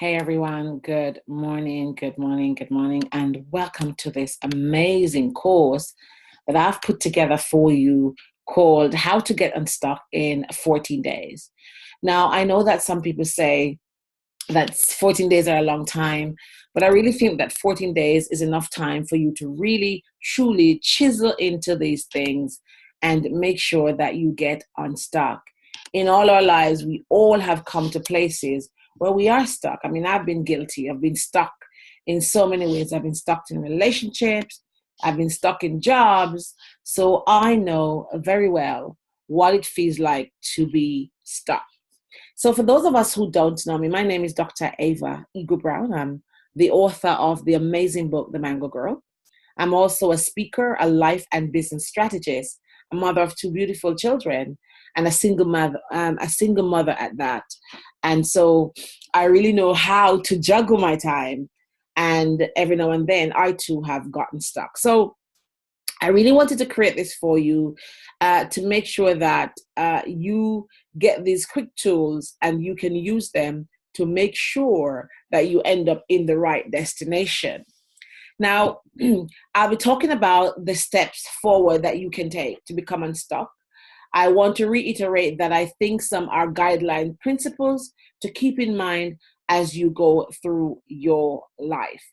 Hey everyone, good morning, and welcome to this amazing course that I've put together for you called How to Get Unstuck in 14 Days. Now, I know that some people say that 14 days are a long time, but I really think that 14 days is enough time for you to really, truly chisel into these things and make sure that you get unstuck. In all our lives, we all have come to places where we are stuck. I mean, I've been guilty. I've been stuck in so many ways. I've been stuck in relationships. I've been stuck in jobs. So I know very well what it feels like to be stuck. So for those of us who don't know me, my name is Dr. Ava Ego Brown. I'm the author of the amazing book, The Mango Girl. I'm also a speaker, a life and business strategist, a mother of two beautiful children, and a single mother at that. And so I really know how to juggle my time. And every now and then I too have gotten stuck. So I really wanted to create this for you to make sure that you get these quick tools and you can use them to make sure that you end up in the right destination. Now, I'll be talking about the steps forward that you can take to become unstuck. I want to reiterate that I think some are guideline principles to keep in mind as you go through your life.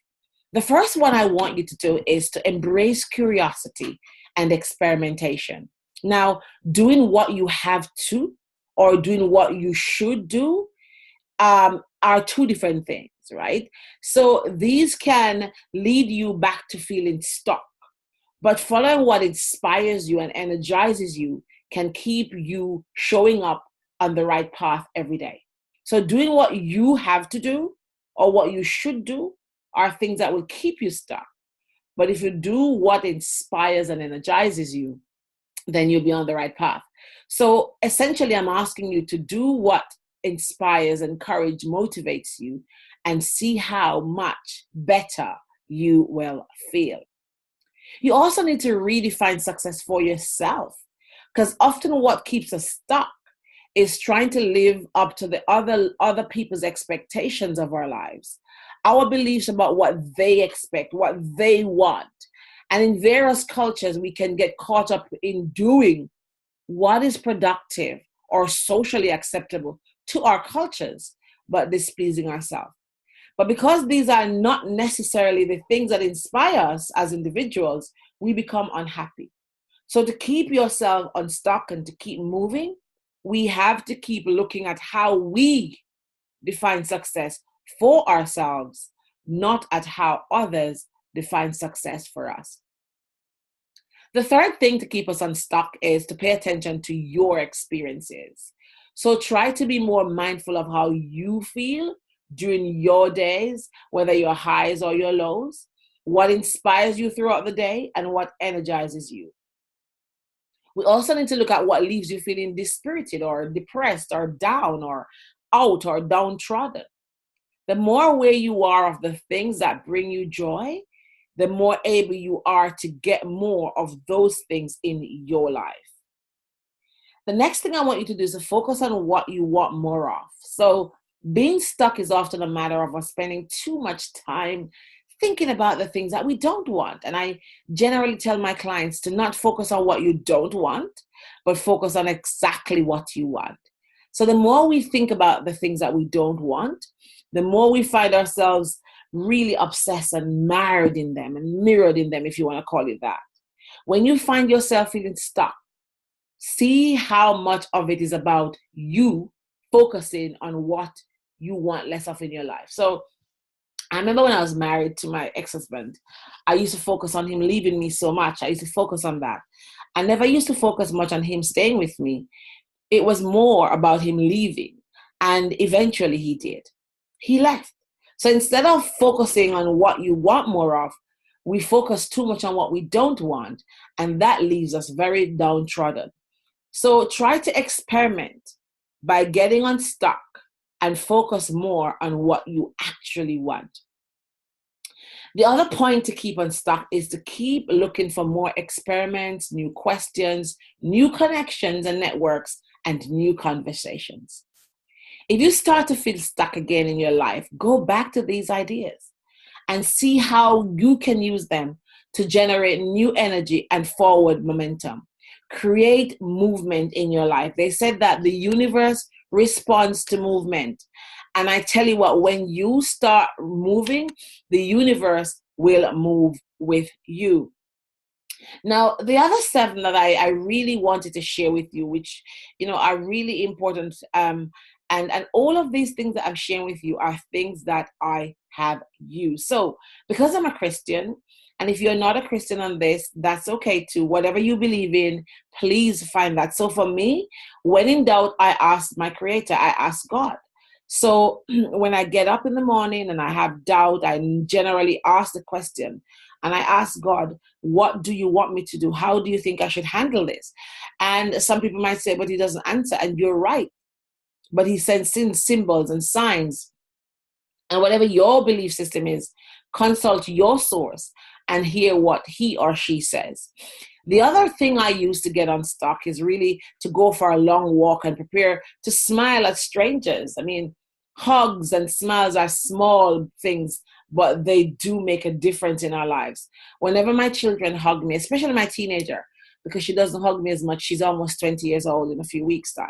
The first one I want you to do is to embrace curiosity and experimentation. Now, doing what you have to or doing what you should do are two different things, right? So these can lead you back to feeling stuck, but following what inspires you and energizes you can keep you showing up on the right path every day. So doing what you have to do or what you should do are things that will keep you stuck. But if you do what inspires and energizes you, then you'll be on the right path. So essentially, I'm asking you to do what inspires, encourages, motivates you, and see how much better you will feel. You also need to redefine success for yourself, because often what keeps us stuck is trying to live up to the other people's expectations of our lives, our beliefs about what they expect, what they want. And in various cultures, we can get caught up in doing what is productive or socially acceptable to our cultures, but displeasing ourselves. But because these are not necessarily the things that inspire us as individuals, we become unhappy. So to keep yourself unstuck and to keep moving, we have to keep looking at how we define success for ourselves, not at how others define success for us. The third thing to keep us unstuck is to pay attention to your experiences. So try to be more mindful of how you feel during your days, whether your highs or your lows, what inspires you throughout the day, and what energizes you. We also need to look at what leaves you feeling dispirited or depressed or down or out or downtrodden. The more aware you are of the things that bring you joy, the more able you are to get more of those things in your life. The next thing I want you to do is to focus on what you want more of. So being stuck is often a matter of us spending too much time thinking about the things that we don't want. And I generally tell my clients to not focus on what you don't want, but focus on exactly what you want. So the more we think about the things that we don't want, the more we find ourselves really obsessed and married in them and mirrored in them, if you want to call it that. When you find yourself feeling stuck, see how much of it is about you focusing on what you want less of in your life. So I remember when I was married to my ex-husband, I used to focus on him leaving me so much. I used to focus on that. I never used to focus much on him staying with me. It was more about him leaving. And eventually he did. He left. So instead of focusing on what you want more of, we focus too much on what we don't want. And that leaves us very downtrodden. So try to experiment by getting unstuck and focus more on what you actually want. The other point to keep unstuck is to keep looking for more experiments, new questions, new connections and networks, and new conversations. If you start to feel stuck again in your life, go back to these ideas and see how you can use them to generate new energy and forward momentum. Create movement in your life. They said that the universe responds to movement. And I tell you what, when you start moving, the universe will move with you. Now, the other seven that I really wanted to share with you, which, are really important, and all of these things that I'm sharing with you are things that I have used. So, because I'm a Christian, and if you're not a Christian on this, that's okay too. Whatever you believe in, please find that. So for me, when in doubt, I ask my Creator, I ask God. So when I get up in the morning and I have doubt, I generally ask the question, and I ask God, what do you want me to do? How do you think I should handle this? And some people might say, but he doesn't answer. And you're right. But he sends in symbols and signs. And whatever your belief system is, consult your source and hear what he or she says. The other thing I use to get unstuck is really to go for a long walk and prepare to smile at strangers. I mean, hugs and smiles are small things, but they do make a difference in our lives. Whenever my children hug me, especially my teenager, because she doesn't hug me as much, she's almost 20 years old in a few weeks' time.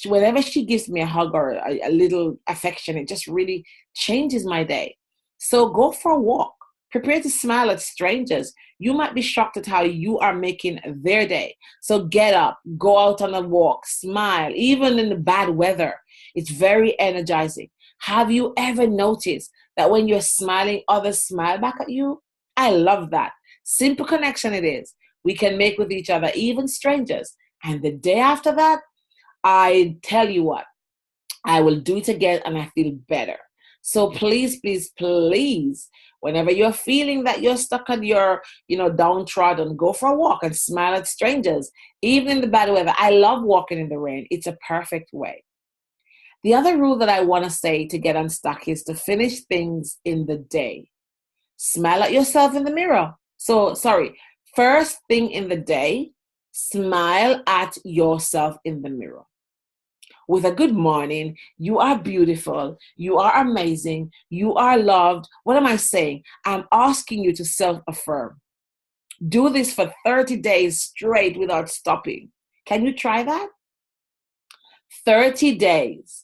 Whenever she gives me a hug or a little affection, it just really changes my day. So go for a walk. Prepare to smile at strangers. You might be shocked at how you are making their day. So get up, go out on a walk, smile, even in the bad weather. It's very energizing. Have you ever noticed that when you're smiling, others smile back at you? I love that. Simple connection it is. We can make with each other, even strangers. And the day after that, I tell you what, I will do it again and I feel better. So please, please, please, whenever you're feeling that you're stuck and you're, downtrodden, go for a walk and smile at strangers, even in the bad weather. I love walking in the rain. It's a perfect way. The other rule that I want to say to get unstuck is to finish things in the day. Smile at yourself in the mirror. First thing in the day, smile at yourself in the mirror. With a good morning, you are beautiful, you are amazing, you are loved. What am I saying? I'm asking you to self-affirm. Do this for 30 days straight without stopping. Can you try that? 30 days.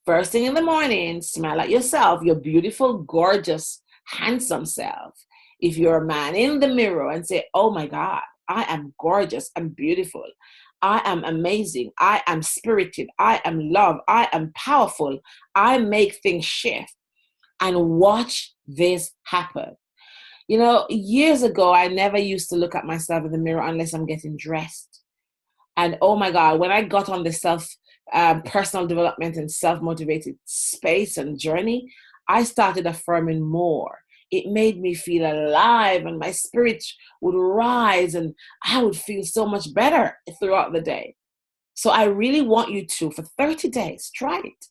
First thing in the morning, smile at yourself, your beautiful, gorgeous, handsome self. If you're a man, in the mirror and say, oh my God, I am gorgeous, I'm beautiful. I am amazing. I am spirited. I am love. I am powerful. I make things shift. And watch this happen. Years ago, I never used to look at myself in the mirror unless I'm getting dressed. And oh my God, when I got on the personal development and self-motivated space and journey, I started affirming more. It made me feel alive and my spirit would rise and I would feel so much better throughout the day. So I really want you to, for 30 days, try it.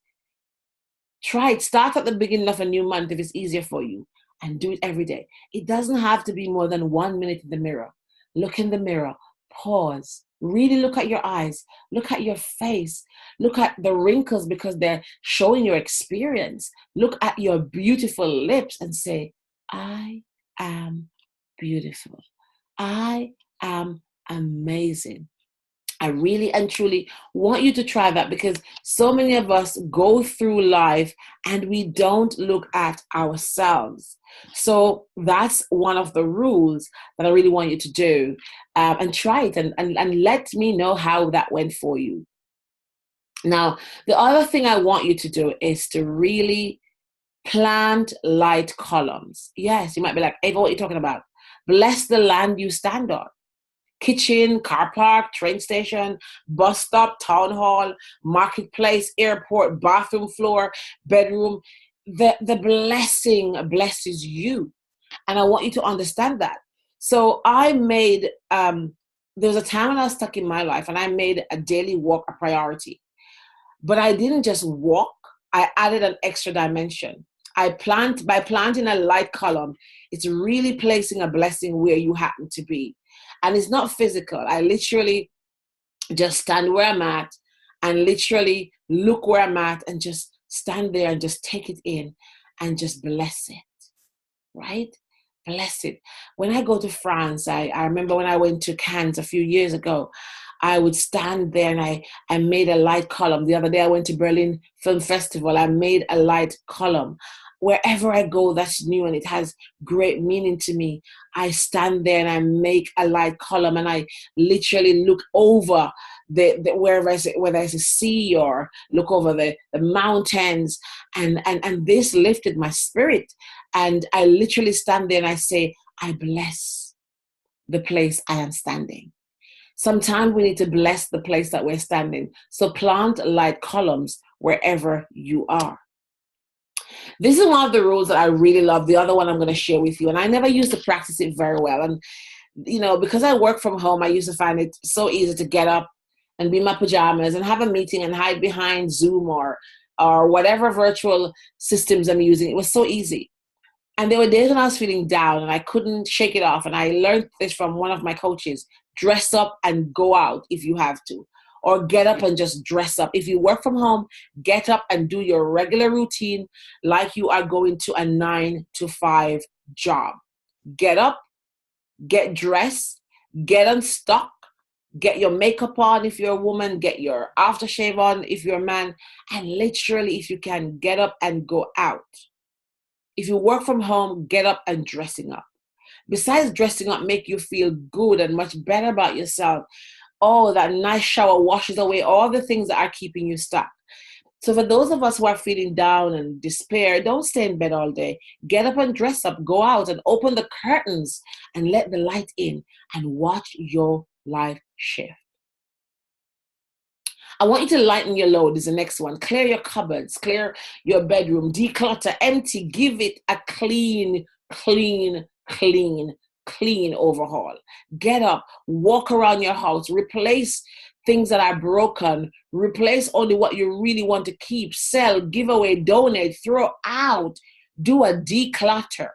Try it. Start at the beginning of a new month if it's easier for you and do it every day. It doesn't have to be more than 1 minute in the mirror. Look in the mirror, pause, really look at your eyes, look at your face, look at the wrinkles because they're showing your experience. Look at your beautiful lips and say, I am beautiful. I am amazing. I really and truly want you to try that because so many of us go through life and we don't look at ourselves. So that's one of the rules that I really want you to do, and try it and let me know how that went for you. Now, the other thing I want you to do is to really plant light columns. Yes, you might be like, Ava, what are you talking about? Bless the land you stand on. Kitchen, car park, train station, bus stop, town hall, marketplace, airport, bathroom floor, bedroom. The blessing blesses you. And I want you to understand that. So I made, there was a time when I was stuck in my life and I made a daily walk a priority. But I didn't just walk, I added an extra dimension. By planting a light column, it's really placing a blessing where you happen to be. And it's not physical. I literally just stand where I'm at and literally look where I'm at and just stand there and just take it in and just bless it, right? Bless it. When I go to France, I remember when I went to Cannes a few years ago, I would stand there and I made a light column. The other day I went to Berlin Film Festival. I made a light column. Wherever I go, that's new and it has great meaning to me. I stand there and I make a light column and I literally look over wherever whether it's a sea or look over the mountains, and this lifted my spirit. And I literally stand there and I say, I bless the place I am standing. Sometimes we need to bless the place that we're standing. So plant light columns wherever you are. This is one of the rules that I really love. The other one I'm going to share with you. And I never used to practice it very well. And, because I work from home, I used to find it so easy to get up and be in my pajamas and have a meeting and hide behind Zoom or whatever virtual systems I'm using. It was so easy. And there were days when I was feeling down and I couldn't shake it off. And I learned this from one of my coaches: dress up and go out if you have to, or get up and just dress up. If you work from home, get up and do your regular routine like you are going to a 9-to-5 job. Get up, get dressed, get unstuck, get your makeup on if you're a woman, get your aftershave on if you're a man, and literally, if you can, get up and go out. If you work from home, get up and dressing up. Besides dressing up, make you feel good and much better about yourself. Oh, that nice shower washes away all the things that are keeping you stuck. So for those of us who are feeling down and despair, don't stay in bed all day. Get up and dress up, go out and open the curtains and let the light in and watch your life shift. I want you to lighten your load is the next one. Clear your cupboards, clear your bedroom, declutter, empty, give it a clean overhaul. Get up, walk around your house, replace things that are broken, replace only what you really want to keep, sell, give away, donate, throw out. Do a declutter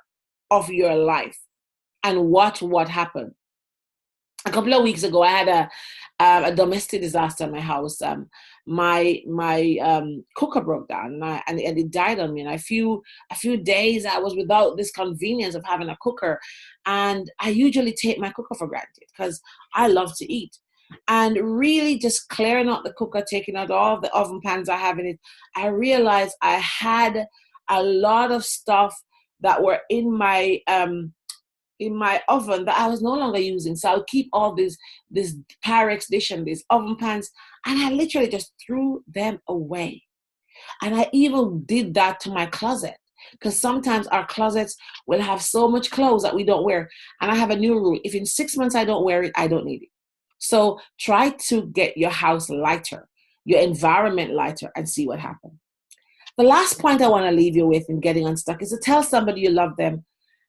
of your life and watch what happens. A couple of weeks ago, I had a domestic disaster in my house. My cooker broke down and it died on me. And a few days I was without this convenience of having a cooker. And I usually take my cooker for granted because I love to eat. And really just clearing out the cooker, taking out all the oven pans I have in it, I realized I had a lot of stuff that were in my oven that I was no longer using. So I would keep all this Pyrex dish and these oven pans, and I literally just threw them away. And I even did that to my closet, because sometimes our closets will have so much clothes that we don't wear. And I have a new rule: if in 6 months I don't wear it, I don't need it. So try to get your house lighter, your environment lighter, and see what happens. The last point I want to leave you with in getting unstuck is to tell somebody you love them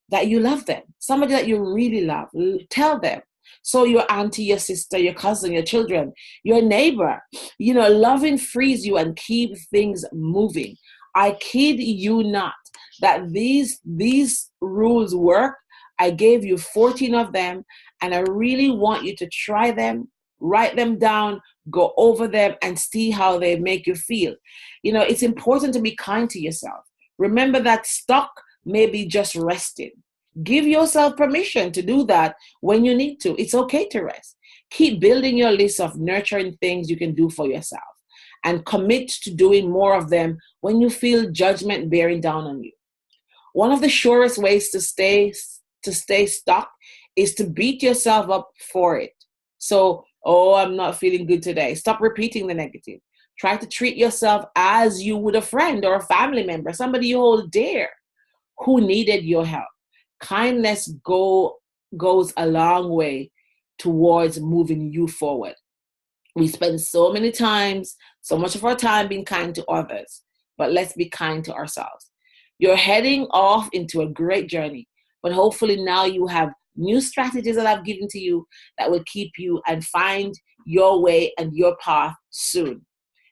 that you love them, somebody that you really love. Tell them. So your auntie, your sister, your cousin, your children, your neighbor, loving frees you and keep things moving. I kid you not that these rules work. I gave you 14 of them, and I really want you to try them, write them down, go over them, and see how they make you feel. It's important to be kind to yourself. Remember that stuck may be just resting. Give yourself permission to do that when you need to. It's okay to rest. Keep building your list of nurturing things you can do for yourself, and commit to doing more of them when you feel judgment bearing down on you. One of the surest ways to stay stuck is to beat yourself up for it. So, I'm not feeling good today. Stop repeating the negative. Try to treat yourself as you would a friend or a family member, somebody you hold dear who needed your help. Kindness goes a long way towards moving you forward. We spend so much of our time being kind to others, but let's be kind to ourselves. You're heading off into a great journey, but hopefully now you have new strategies that I've given to you that will keep you and find your way and your path soon.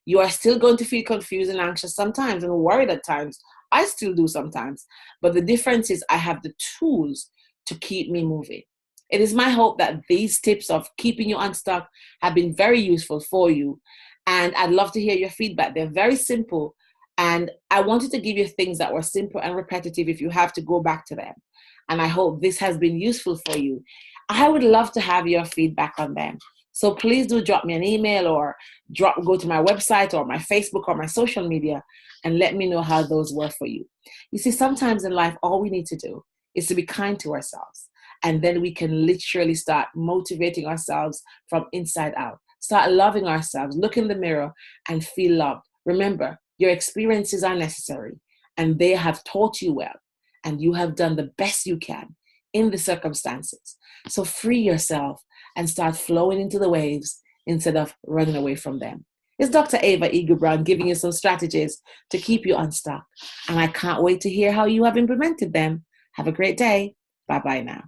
You are still going to feel confused and anxious sometimes and worried at times. I still do sometimes, but the difference is I have the tools to keep me moving. It is my hope that these tips of keeping you unstuck have been very useful for you, And I'd love to hear your feedback. They're very simple. And I wanted to give you things that were simple and repetitive if you have to go back to them. And I hope this has been useful for you. I would love to have your feedback on them. So please do drop me an email or go to my website or my Facebook or my social media and let me know how those were for you. You see, sometimes in life, all we need to do is to be kind to ourselves. And then we can literally start motivating ourselves from inside out. Start loving ourselves, look in the mirror and feel loved. Remember, your experiences are necessary and they have taught you well. And you have done the best you can in the circumstances. So free yourself and start flowing into the waves instead of running away from them. It's Dr. Ava Eagle Brown giving you some strategies to keep you unstuck. And I can't wait to hear how you have implemented them. Have a great day. Bye-bye now.